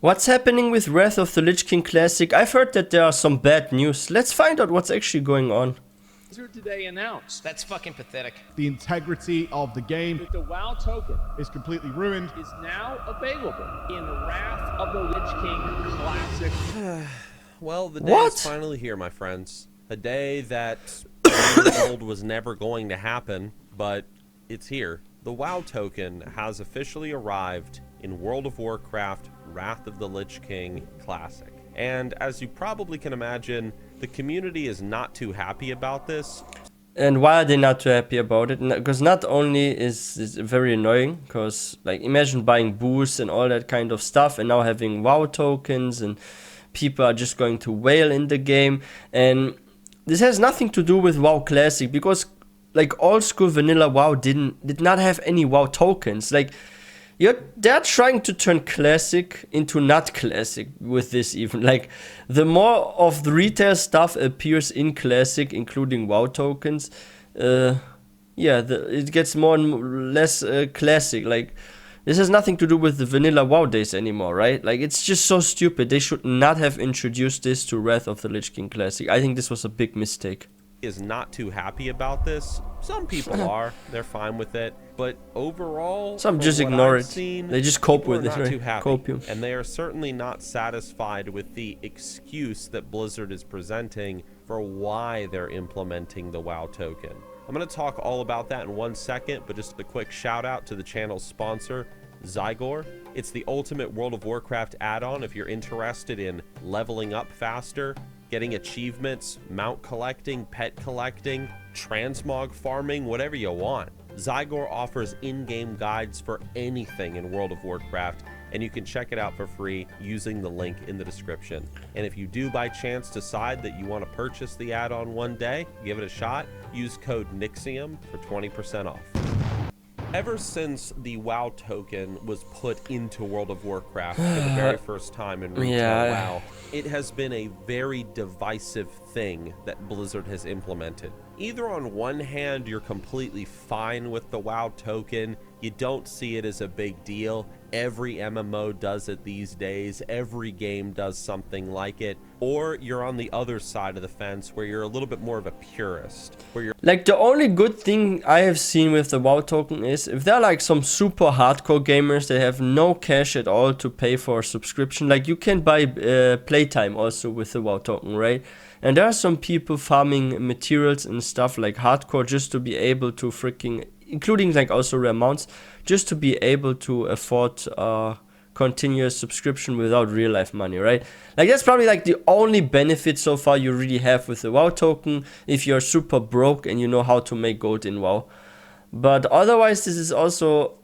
What's happening with Wrath of the Lich King Classic? I've heard that there are some bad news. Let's find out what's actually going on. Today announced That's fucking pathetic. The integrity of the game that the WoW token is completely ruined. is now available in Wrath of the Lich King Classic. Well, the day What? is finally here, my friends. A day that we were told was never going to happen, but it's here. The WoW token has officially arrived in World of Warcraft Wrath of the Lich King Classic. And as you probably can imagine, the community is not too happy about this. And why are they not too happy about it? Because not only is it very annoying, because like imagine buying boosts and all that kind of stuff and now having WoW tokens and people are just going to wail in the game. And this has nothing to do with WoW Classic, because like old school vanilla WoW did not have any WoW tokens. Like they're trying to turn classic into not classic with this even. Like the more of the retail stuff appears in classic, including WoW tokens, it gets more and less classic. Like this has nothing to do with the vanilla WoW days anymore, right? Like it's just so stupid. They should not have introduced this to Wrath of the Lich King Classic. I think this was a big mistake. Is not too happy about this. Some people are. They're fine with it. But overall, Some from just what ignore I've it. seen, They just cope people with are it, not right? too happy. Copium. And they are certainly not satisfied with the excuse that Blizzard is presenting for why they're implementing the WoW token. I'm going to talk all about that in 1 second, but just a quick shout out to the channel's sponsor, Zygor. It's the ultimate World of Warcraft add-on if you're interested in leveling up faster, getting achievements, mount collecting, pet collecting, transmog farming, whatever you want. Zygor offers in-game guides for anything in World of Warcraft, and you can check it out for free using the link in the description. And if you do by chance decide that you want to purchase the add-on one day, give it a shot, use code NIXIUM for 20% off. Ever since the WoW token was put into World of Warcraft for the very first time in retail WoW, it has been a very divisive thing that Blizzard has implemented. Either on one hand, you're completely fine with the WoW token, you don't see it as a big deal. Every MMO does it these days. Every game does something like it. Or you're on the other side of the fence where you're a little bit more of a purist. Where you're Like the only good thing I have seen with the WoW token is if they're like some super hardcore gamers that have no cash at all to pay for a subscription, like you can buy playtime also with the WoW token, right? And there are some people farming materials and stuff like hardcore just to be able to freaking, including like also rare mounts, just to be able to afford continuous subscription without real life money, right? Like that's probably like the only benefit so far you really have with the WoW token if you're super broke and you know how to make gold in WoW. But otherwise this is also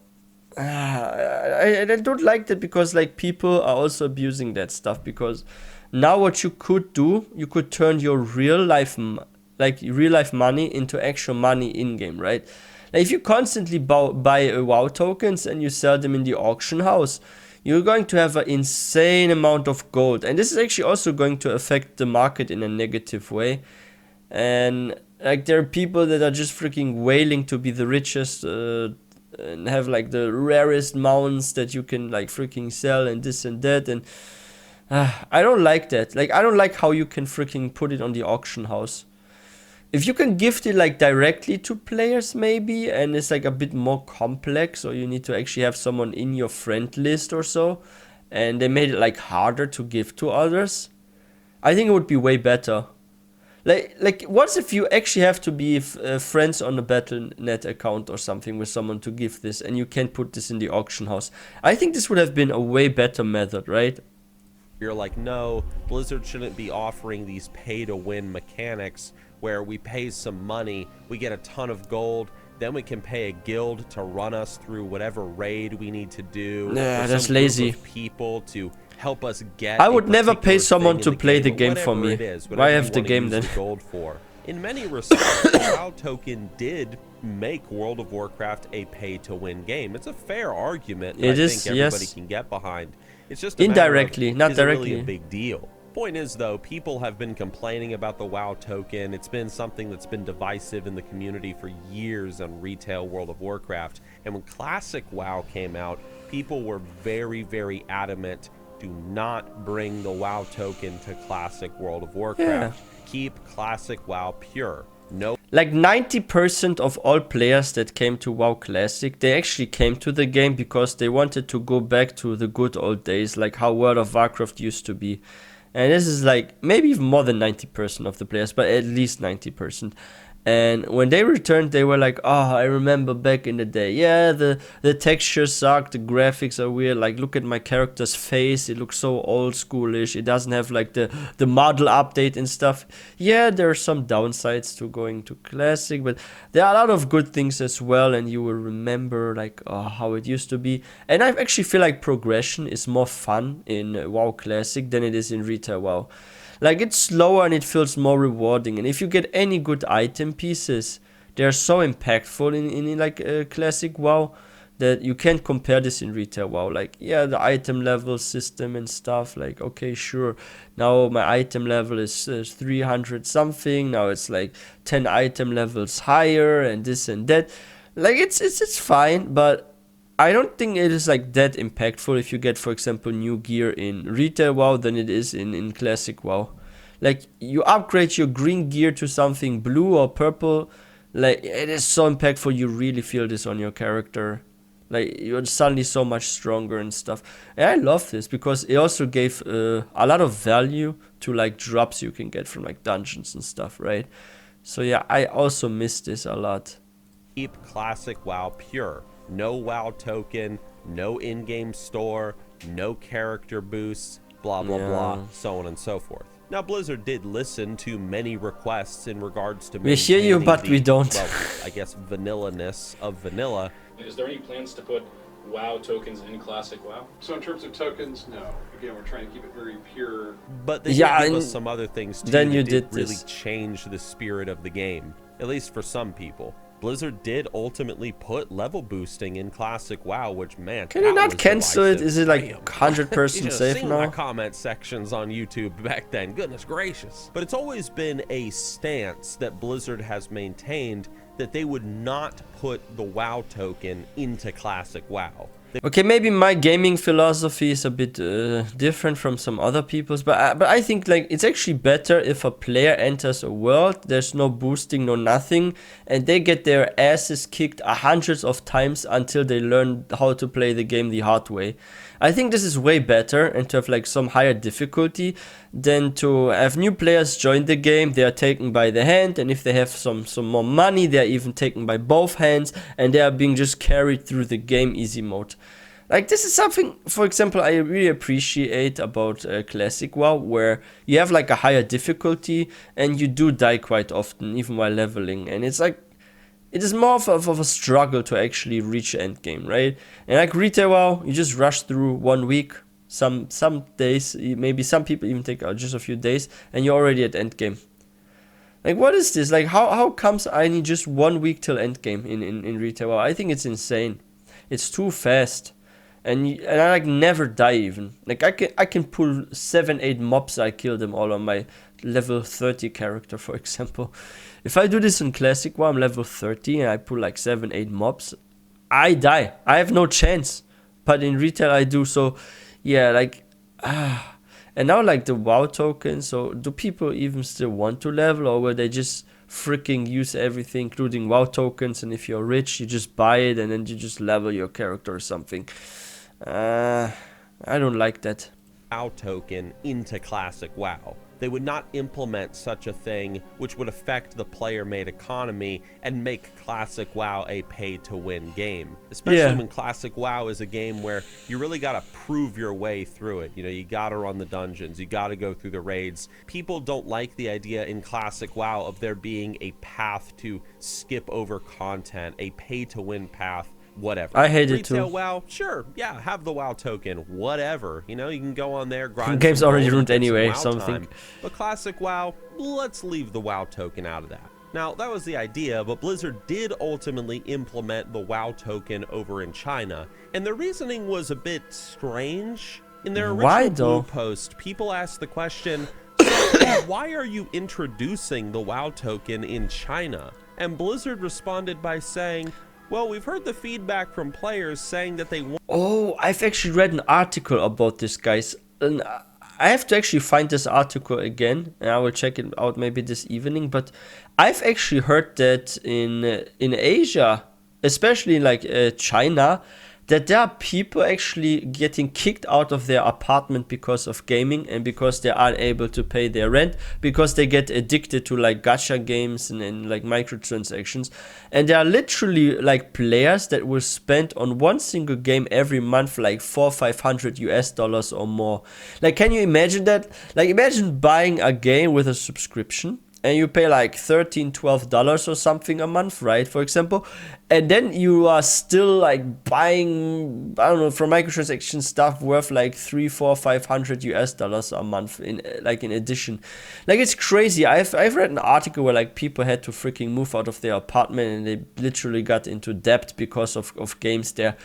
I don't like that, because like people are also abusing that stuff, because now what you could do, you could turn your real life money into actual money in game, right? Like if you constantly buy WoW tokens and you sell them in the auction house, you're going to have an insane amount of gold, and this is actually also going to affect the market in a negative way. And like there are people that are just freaking wailing to be the richest and have like the rarest mounts that you can like freaking sell and this and that, and I don't like that. Like I don't like how you can freaking put it on the auction house. If you can gift it like directly to players maybe, and it's like a bit more complex, or you need to actually have someone in your friend list or so, and they made it like harder to give to others, I think it would be way better. Like what if you actually have to be friends on a Battle.net account or something with someone to give this, and you can't put this in the auction house? I think this would have been a way better method, right? You're like, no, Blizzard shouldn't be offering these pay-to-win mechanics where we pay some money, we get a ton of gold, then we can pay a guild to run us through whatever raid we need to do. Yeah, or that's some lazy. group of people to help us get. I would never pay particular someone thing to in play the game, game for me. it is, Why whatever have you the wanna game use then? the gold for. In many respects, the WoW token did make World of Warcraft a pay-to-win game. It's a fair argument that It I is, think everybody yes. can get behind. It's just a matter of, Indirectly, not is it directly. really a big deal? Point is, though, people have been complaining about the WoW token. It's been something that's been divisive in the community for years on retail World of Warcraft. And when Classic WoW came out, people were very, very adamant do not bring the WoW token to Classic World of Warcraft. Keep Classic WoW pure. No. Like 90% of all players that came to WoW Classic, they actually came to the game because they wanted to go back to the good old days, like how World of Warcraft used to be. And this is like maybe even more than 90% of the players, but at least 90%. And when they returned, they were like, oh, I remember back in the day. Yeah, the textures suck, the graphics are weird. Like, look at my character's face. It looks so old schoolish. It doesn't have like the model update and stuff. Yeah, there are some downsides to going to Classic, but there are a lot of good things as well. And you will remember like how it used to be. And I actually feel like progression is more fun in WoW Classic than it is in Retail WoW. Like, it's slower and it feels more rewarding. And if you get any good item pieces, they're so impactful in like Classic WoW that you can't compare this in Retail WoW. Like, yeah, the item level system and stuff. Like, okay, sure. Now my item level is 300 something. Now it's like 10 item levels higher and this and that. Like, it's fine, but I don't think it is like that impactful if you get, for example, new gear in Retail WoW than it is in Classic WoW. Like, you upgrade your green gear to something blue or purple, like, it is so impactful. You really feel this on your character. Like, you're suddenly so much stronger and stuff. And I love this because it also gave a lot of value to like drops you can get from like dungeons and stuff, right? So yeah, I also miss this a lot. Keep Classic WoW pure. No WoW token, no in-game store, no character boosts, blah, blah, blah, so on and so forth. Now, Blizzard did listen to many requests in regards to we hear you, but we don't. Well, I guess vanilla-ness of vanilla. Is there any plans to put WoW tokens in Classic WoW? So in terms of tokens, no. Again, we're trying to keep it very pure. But they did give us some other things too then you that did really this. change the spirit of the game, at least for some people. Blizzard did ultimately put level boosting in Classic WoW, which, man, can you not cancel divisive. it? Is it like 100% safe seen now? my comment sections on YouTube back then. Goodness gracious. But it's always been a stance that Blizzard has maintained that they would not put the WoW token into Classic WoW. Okay, maybe my gaming philosophy is a bit different from some other people's, but I think like it's actually better if a player enters a world, there's no boosting, no nothing, and they get their asses kicked hundreds of times until they learn how to play the game the hard way. I think this is way better, and to have like some higher difficulty than to have new players join the game. They are taken by the hand, and if they have some more money, they are even taken by both hands, and they are being just carried through the game easy mode. Like, this is something, for example, I really appreciate about Classic WoW, where you have like a higher difficulty and you do die quite often, even while leveling, and it's like, it is more of a struggle to actually reach endgame, right? And like Retail WoW, you just rush through 1 week, some days, maybe some people even take just a few days, and you're already at endgame. Like, what is this? Like, how comes I need just 1 week till endgame in Retail WoW? I think it's insane. It's too fast. And I like never die even. Like, I can pull 7-8 mobs, I kill them all on my level 30 character, for example. If I do this in Classic WoW, I'm level 30 and I pull like 7-8 mobs, I die. I have no chance. But in Retail I do, so yeah, like and now like the WoW tokens, so do people even still want to level, or will they just freaking use everything including WoW tokens, and if you're rich you just buy it and then you just level your character or something? I don't like that. WoW token into Classic WoW. They would not implement such a thing, which would affect the player-made economy and make Classic WoW a pay-to-win game. Especially when Classic WoW is a game where you really got to prove your way through it. You know, you got to run the dungeons, you got to go through the raids. People don't like the idea in Classic WoW of there being a path to skip over content, a pay-to-win path. Whatever. I hate it Retail too. WoW, sure, yeah, have the WoW token, whatever. You know, you can go on there, grind. Game's some already gold, ruined get some anyway, WoW something. time. But Classic WoW, let's leave the WoW token out of that. Now, that was the idea, but Blizzard did ultimately implement the WoW token over in China, and the reasoning was a bit strange. In their original blue post, people asked the question, so why are you introducing the WoW token in China? And Blizzard responded by saying, well, we've heard the feedback from players saying that they want... Oh, I've actually read an article about this, guys. and I have to actually find this article again, and I will check it out maybe this evening. But I've actually heard that in Asia, especially like China, that there are people actually getting kicked out of their apartment because of gaming and because they aren't able to pay their rent, because they get addicted to like gacha games and like microtransactions. And there are literally like players that will spend on one single game every month like $400-500 or more. Like, can you imagine that? Like, imagine buying a game with a subscription and you pay like $13-12 or something a month, right, for example, and then you are still like buying, I don't know, from microtransaction stuff worth like $300-500 a month in addition. Like, it's crazy. I've read an article where like people had to freaking move out of their apartment and they literally got into debt because of games there.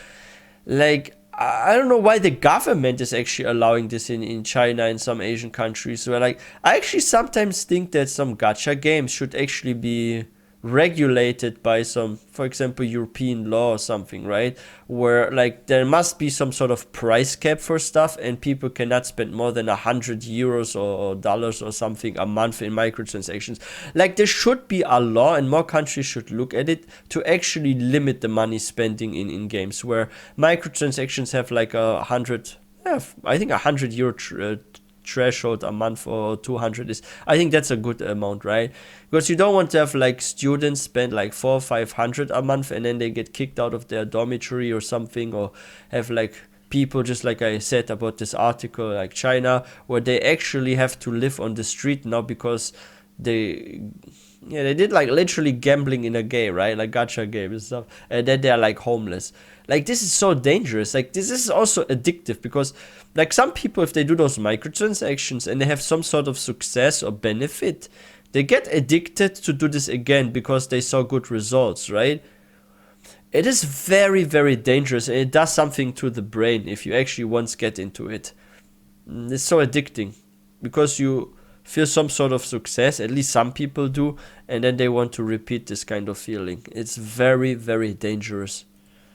Like, I don't know why the government is actually allowing this in China and some Asian countries. Where like, I actually sometimes think that some gacha games should actually be regulated by some, for example, European law or something, right? Where like there must be some sort of price cap for stuff and people cannot spend more than €100 or dollars or something a month in microtransactions. Like, there should be a law, and more countries should look at it to actually limit the money spending in games, where microtransactions have like I think €100 threshold a month, or 200 is, I think that's a good amount, right? Because you don't want to have like students spend like 400-500 a month and then they get kicked out of their dormitory or something, or have like people, just like I said about this article, like China, where they actually have to live on the street now because they did like literally gambling in a game, right? Like gacha game and stuff, and then they're like homeless. Like, this is so dangerous. Like, this is also addictive, because like some people, if they do those microtransactions and they have some sort of success or benefit, they get addicted to do this again because they saw good results, right? It is very, very dangerous, and it does something to the brain if you actually once get into it. It's so addicting because you feel some sort of success, at least some people do, and then they want to repeat this kind of feeling. It's very, very dangerous.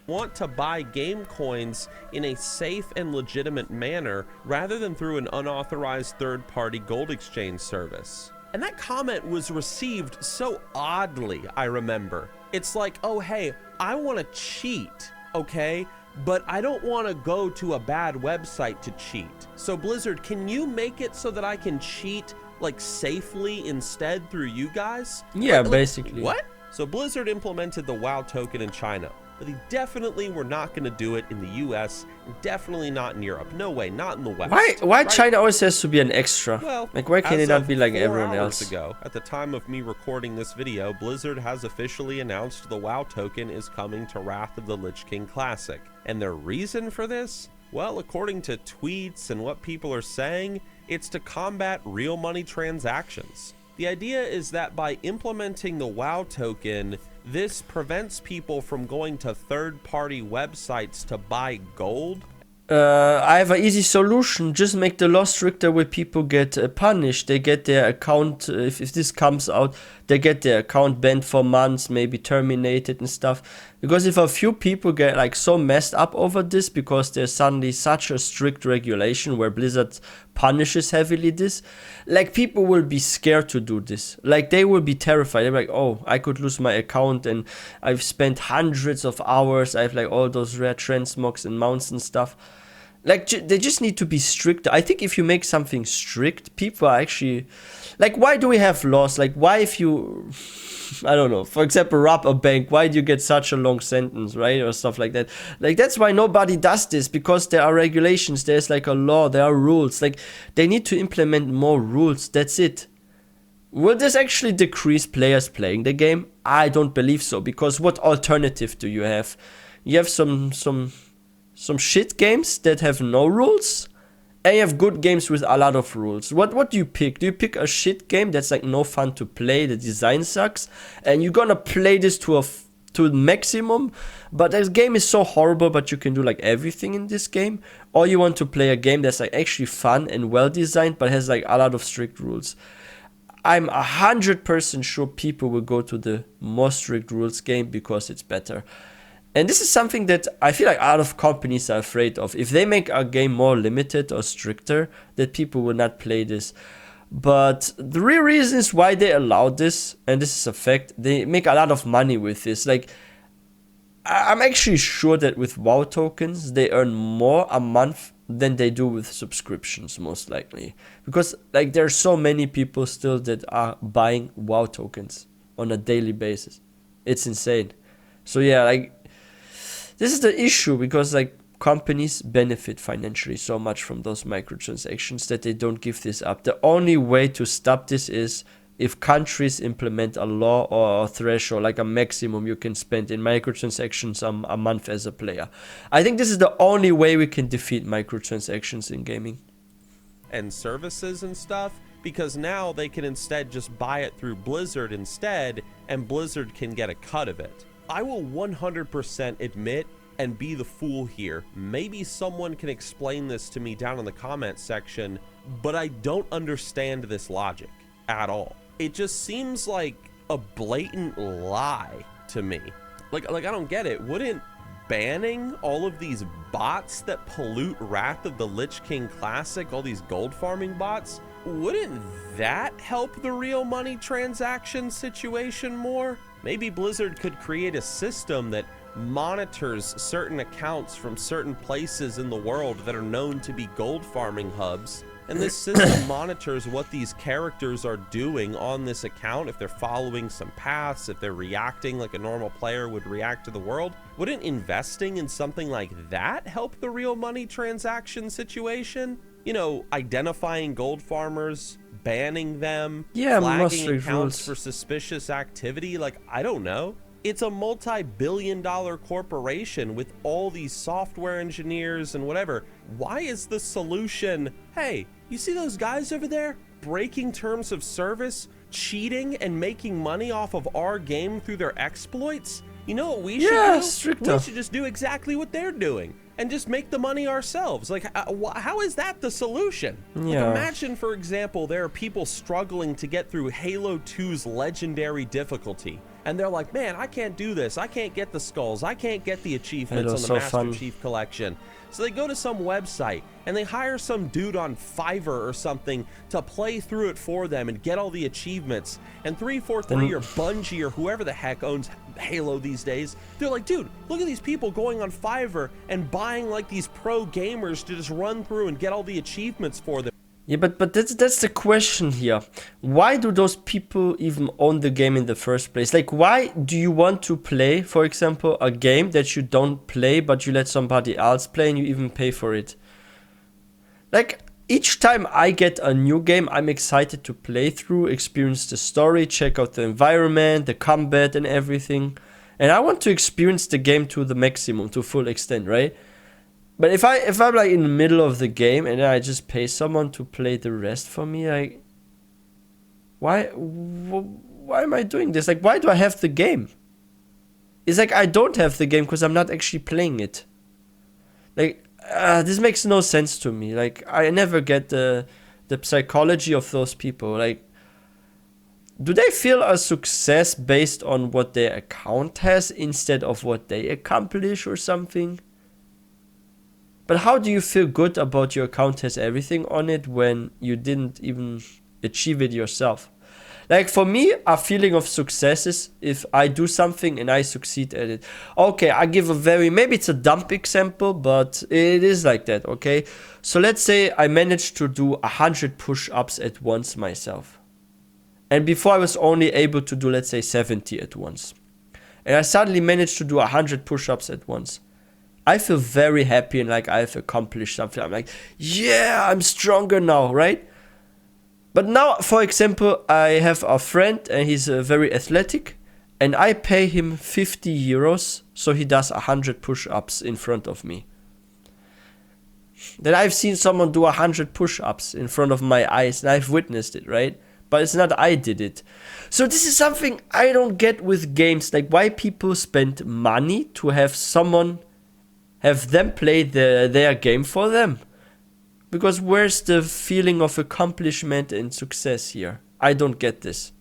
Want to buy game coins in a safe and legitimate manner rather than through an unauthorized third-party gold exchange service. And that comment was received so oddly, I remember. It's like, oh hey, I want to cheat, okay? But I don't want to go to a bad website to cheat. So Blizzard, can you make it so that I can cheat like safely instead through you guys? Yeah, basically. What? So Blizzard implemented the WoW token in China, but they definitely were not going to do it in the US, and definitely not in Europe. No way, not in the West. Why right? China always has to be an extra? Well, like, why can it not be like 4 everyone hours else? ago, at the time of me recording this video, Blizzard has officially announced the WoW token is coming to Wrath of the Lich King Classic. And their reason for this? Well, according to tweets and what people are saying, it's to combat real money transactions. The idea is that by implementing the WoW token, this prevents people from going to third-party websites to buy gold. I have an easy solution. Just make the law stricter where people get punished. They get their account, if this comes out, they get their account banned for months, maybe terminated and stuff. Because if a few people get like so messed up over this because there's suddenly such a strict regulation where Blizzard punishes heavily this, like, people will be scared to do this. Like, they will be terrified. They're like, oh, I could lose my account and I've spent hundreds of hours. I have like all those rare transmogs and mounts and stuff. Like, they just need to be strict. I think if you make something strict, people are actually... Like, why do we have laws? Like, why if you... I don't know. For example, rob a bank, why do you get such a long sentence, right? Or stuff like that. Like, that's why nobody does this. Because there are regulations. There's like a law. There are rules. Like, they need to implement more rules. That's it. Will this actually decrease players playing the game? I don't believe so. Because what alternative do you have? You have some shit games that have no rules, and you have good games with a lot of rules. What do you pick? Do you pick a shit game that's like no fun to play, the design sucks, and you're gonna play this to the maximum, but this game is so horrible but you can do like everything in this game? Or you want to play a game that's like actually fun and well designed but has like a lot of strict rules? I'm 100% sure people will go to the more strict rules game because it's better. And this is something that I feel like a lot of companies are afraid of. If they make a game more limited or stricter, that people will not play this. But the real reason is why they allow this, and this is a fact, they make a lot of money with this. Like, I'm actually sure that with WoW tokens, they earn more a month than they do with subscriptions, most likely. Because like there are so many people still that are buying WoW tokens on a daily basis. It's insane. So yeah, like this is the issue, because like companies benefit financially so much from those microtransactions that they don't give this up. The only way to stop this is if countries implement a law or a threshold, like a maximum you can spend in microtransactions a month as a player. I think this is the only way we can defeat microtransactions in gaming. And services and stuff, because now they can instead just buy it through Blizzard instead, and Blizzard can get a cut of it. I will 100% admit and be the fool here. Maybe someone can explain this to me down in the comment section, but I don't understand this logic at all. It just seems like a blatant lie to me. Like I don't get it. Wouldn't banning all of these bots that pollute Wrath of the Lich King Classic, all these gold farming bots, wouldn't that help the real money transaction situation more? Maybe Blizzard could create a system that monitors certain accounts from certain places in the world that are known to be gold farming hubs, and this system monitors what these characters are doing on this account, if they're following some paths, if they're reacting like a normal player would react to the world. Wouldn't investing in something like that help the real money transaction situation? You know, identifying gold farmers, banning them, flagging accounts for suspicious activity. Like, I don't know. It's a multi-billion-dollar corporation with all these software engineers and whatever. Why is the solution, hey, you see those guys over there breaking terms of service, cheating, and making money off of our game through their exploits? You know what we should do? Stricter. We should just do exactly what they're doing and just make the money ourselves. Like, how is that the solution? Yeah. Like, imagine, for example, there are people struggling to get through Halo 2's legendary difficulty. And they're like, man, I can't do this. I can't get the skulls. I can't get the achievements on the Master Chief Collection. So they go to some website and they hire some dude on Fiverr or something to play through it for them and get all the achievements. And 343 or Bungie or whoever the heck owns Halo these days, they're like, dude, look at these people going on Fiverr and buying like these pro gamers to just run through and get all the achievements for them. Yeah, but that's the question here. Why do those people even own the game in the first place? Like, why do you want to play, for example, a game that you don't play, but you let somebody else play and you even pay for it? Like, each time I get a new game, I'm excited to play through, experience the story, check out the environment, the combat and everything. And I want to experience the game to the maximum, to full extent, right? But if I'm like in the middle of the game and then I just pay someone to play the rest for me, like, why am I doing this? Like, why do I have the game? It's like I don't have the game because I'm not actually playing it. Like, this makes no sense to me. Like, I never get the psychology of those people. Like, do they feel a success based on what their account has instead of what they accomplish or something? But how do you feel good about your account has everything on it when you didn't even achieve it yourself? Like, for me, a feeling of success is if I do something and I succeed at it. Okay, I give maybe it's a dumb example, but it is like that, okay? So let's say I managed to do 100 push-ups at once myself. And before I was only able to do, let's say, 70 at once. And I suddenly managed to do 100 push-ups at once. I feel very happy and like I've accomplished something. I'm like, yeah, I'm stronger now, right? But now, for example, I have a friend and he's very athletic and I pay him 50 euros so he does 100 push-ups in front of me. Then I've seen someone do 100 push-ups in front of my eyes and I've witnessed it, right? But it's not I did it. So this is something I don't get with games. Like, why people spend money to have them play their game for them. Because where's the feeling of accomplishment and success here? I don't get this.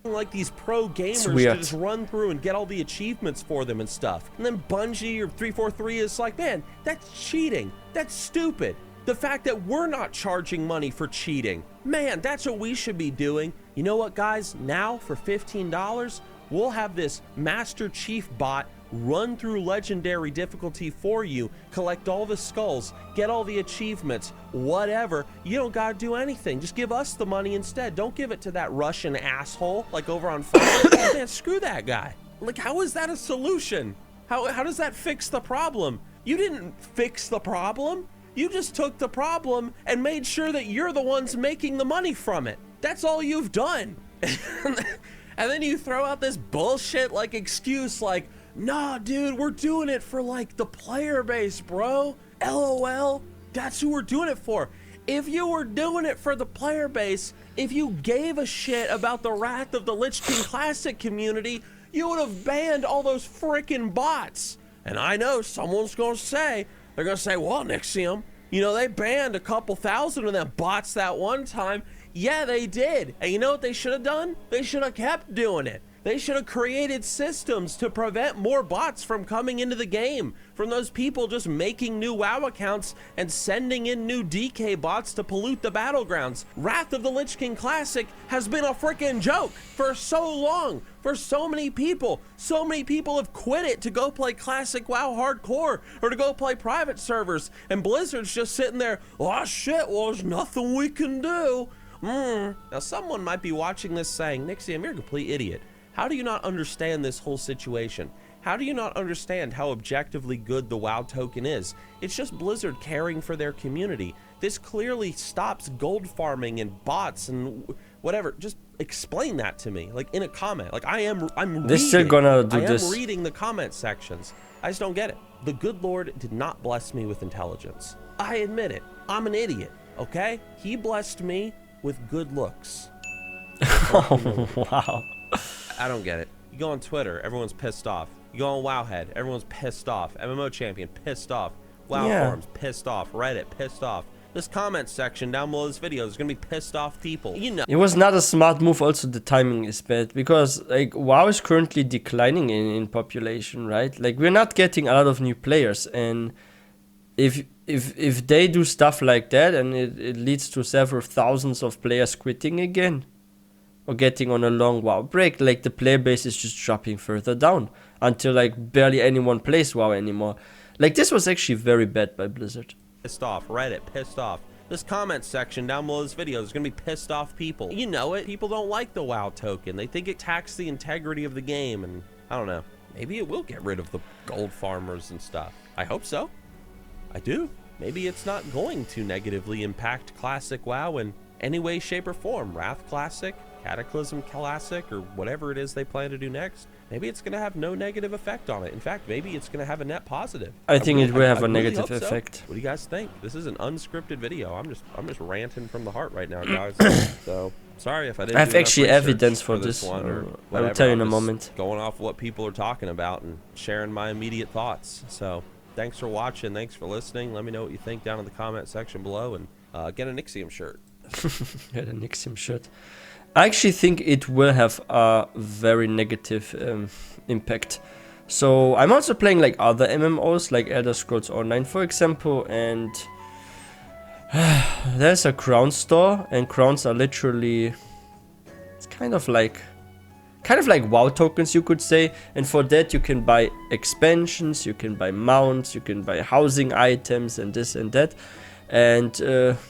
like these pro gamers to weird. just run through and get all the achievements for them and stuff. And then Bungie or 343 is like, man, that's cheating. That's stupid. The fact that we're not charging money for cheating, man, that's what we should be doing. You know what, guys? Now for $15, we'll have this Master Chief bot run through legendary difficulty for you, collect all the skulls, get all the achievements, whatever. You don't gotta do anything. Just give us the money instead. Don't give it to that Russian asshole like over on Fire. Man, screw that guy. Like, how is that a solution? How does that fix the problem? You didn't fix the problem. You just took the problem and made sure that you're the ones making the money from it. That's all you've done. And then you throw out this bullshit like excuse like, nah, dude, we're doing it for like the player base, bro. LOL. That's who we're doing it for. If you were doing it for the player base, if you gave a shit about the Wrath of the Lich King Classic community, you would have banned all those freaking bots. And I know someone's gonna say, they're gonna say, well, Nixium, you know, they banned a couple thousand of them bots that one time. Yeah, they did. And you know what they should have done? They should have kept doing it. They should have created systems to prevent more bots from coming into the game, from those people just making new WoW accounts and sending in new DK bots to pollute the battlegrounds. Wrath of the Lich King Classic has been a freaking joke for so long, for so many people. So many people have quit it to go play Classic WoW Hardcore or to go play private servers, and Blizzard's just sitting there, oh shit, well, there's nothing we can do. Now someone might be watching this saying, Nixium, you're a complete idiot. How do you not understand this whole situation? How do you not understand how objectively good the WoW token is? It's just Blizzard caring for their community. This clearly stops gold farming and bots and whatever. Just explain that to me, like in a comment. Like I'm They're still gonna do I this. am reading the comment sections. I just don't get it. The good Lord did not bless me with intelligence. I admit it. I'm an idiot, okay? He blessed me with good looks. Oh, wow. I don't get it. You go on Twitter, everyone's pissed off. You go on Wowhead, everyone's pissed off. MMO Champion, pissed off. WoW forums, pissed off. Reddit, pissed off. This comment section down below this video, there's gonna be pissed off people. You know. It was not a smart move. Also, the timing is bad because like WoW is currently declining in population, right? Like we're not getting a lot of new players, and if they do stuff like that and it leads to several thousands of players quitting again or getting on a long WoW break, like the player base is just dropping further down until like barely anyone plays WoW anymore. Like this was actually very bad by Blizzard. Pissed off. Reddit, pissed off. This comment section down below this video is gonna be pissed off people. You know it. People don't like the WoW token. They think it attacks the integrity of the game, and I don't know. Maybe it will get rid of the gold farmers and stuff. I hope so. I do. Maybe it's not going to negatively impact Classic WoW in any way, shape, or form. Wrath Classic, Cataclysm Classic, or whatever it is they plan to do next. Maybe it's going to have no negative effect on it. In fact, maybe it's going to have a net positive. I think it will have a really negative hope so. effect. What do you guys think? This is an unscripted video. I'm just ranting from the heart right now, guys. So sorry if I didn't. I have do enough actually research evidence for this. one or I will whatever. tell you in I'm a just moment. Going off what people are talking about and sharing my immediate thoughts. So thanks for watching. Thanks for listening. Let me know what you think down in the comment section below, and get a Nixium shirt. Get a Nixium shirt. I actually think it will have a very negative impact. So I'm also playing like other MMOs like Elder Scrolls Online, for example, and there's a crown store, and crowns are literally, it's kind of like WoW tokens, you could say, and for that you can buy expansions, you can buy mounts, you can buy housing items and this and that. And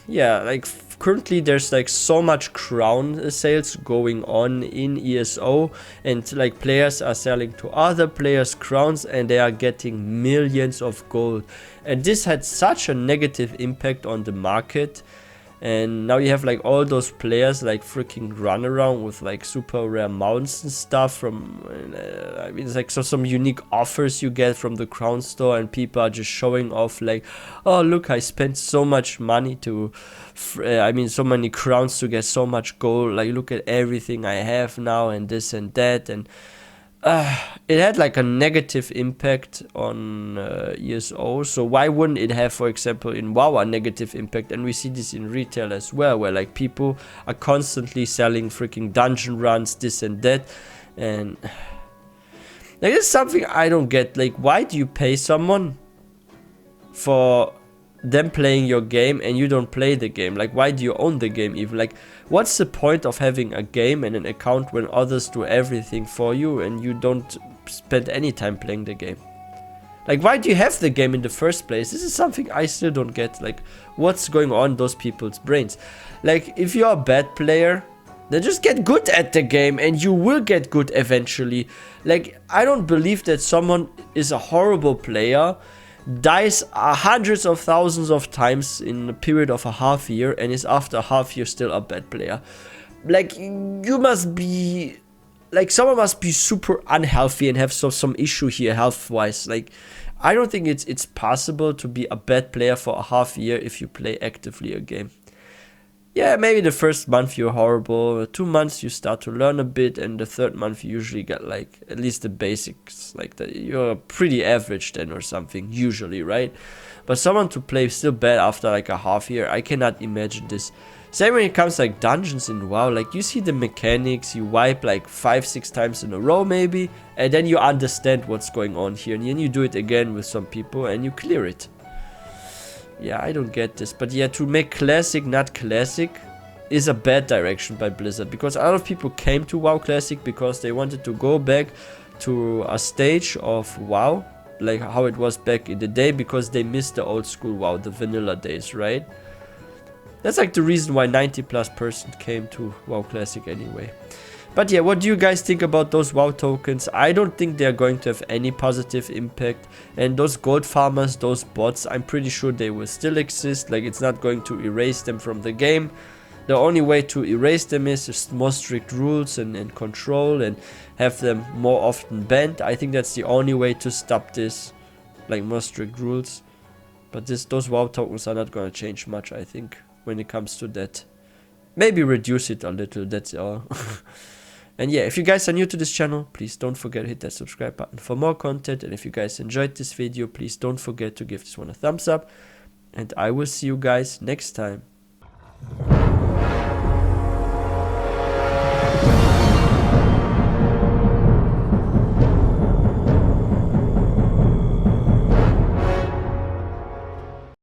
yeah, like currently there's like so much crown sales going on in ESO, and like players are selling to other players crowns and they are getting millions of gold, and this had such a negative impact on the market. And now you have like all those players like freaking run around with like super rare mounts and stuff from, I mean, it's like some unique offers you get from the crown store, and people are just showing off like, oh look, I spent so much money to, so many crowns to get so much gold, like look at everything I have now and this and that. And it had like a negative impact on ESO. So why wouldn't it have, for example, in WoW a negative impact? And we see this in retail as well, where like people are constantly selling freaking dungeon runs, this and that, and like it's something I don't get. Like, why do you pay someone for them playing your game and you don't play the game? Like, why do you own the game even? Like, what's the point of having a game and an account when others do everything for you and you don't spend any time playing the game? Like, why do you have the game in the first place? This is something I still don't get. Like, what's going on in those people's brains? Like, if you're a bad player, then just get good at the game and you will get good eventually. Like, I don't believe that someone is a horrible player, dies hundreds of thousands of times in a period of a half year, and is after a half year still a bad player. Like, you must be, like, someone must be super unhealthy and have some issue here health wise. Like, I don't think it's possible to be a bad player for a half year if you play actively a game. Yeah, maybe the first month you're horrible, 2 months you start to learn a bit, and the third month you usually get like at least the basics, like that you're pretty average then or something, usually, right? But someone to play still bad after like a half year, I cannot imagine this. Same when it comes like dungeons in WoW, like you see the mechanics, you wipe like 5-6 times in a row maybe, and then you understand what's going on here, and then you do it again with some people and you clear it. Yeah, I don't get this. But yeah, to make classic not classic is a bad direction by Blizzard, because a lot of people came to WoW Classic because they wanted to go back to a stage of WoW, like how it was back in the day, because they missed the old school WoW, the vanilla days, right? That's like the reason why 90+% came to WoW Classic anyway. But yeah, what do you guys think about those WoW tokens? I don't think they're going to have any positive impact. And those gold farmers, those bots, I'm pretty sure they will still exist. Like, it's not going to erase them from the game. The only way to erase them is just more strict rules and control, and have them more often banned. I think that's the only way to stop this, like more strict rules. But those WoW tokens are not going to change much, I think, when it comes to that. Maybe reduce it a little, that's all. And yeah, if you guys are new to this channel, please don't forget to hit that subscribe button for more content. And if you guys enjoyed this video, please don't forget to give this one a thumbs up. And I will see you guys next time.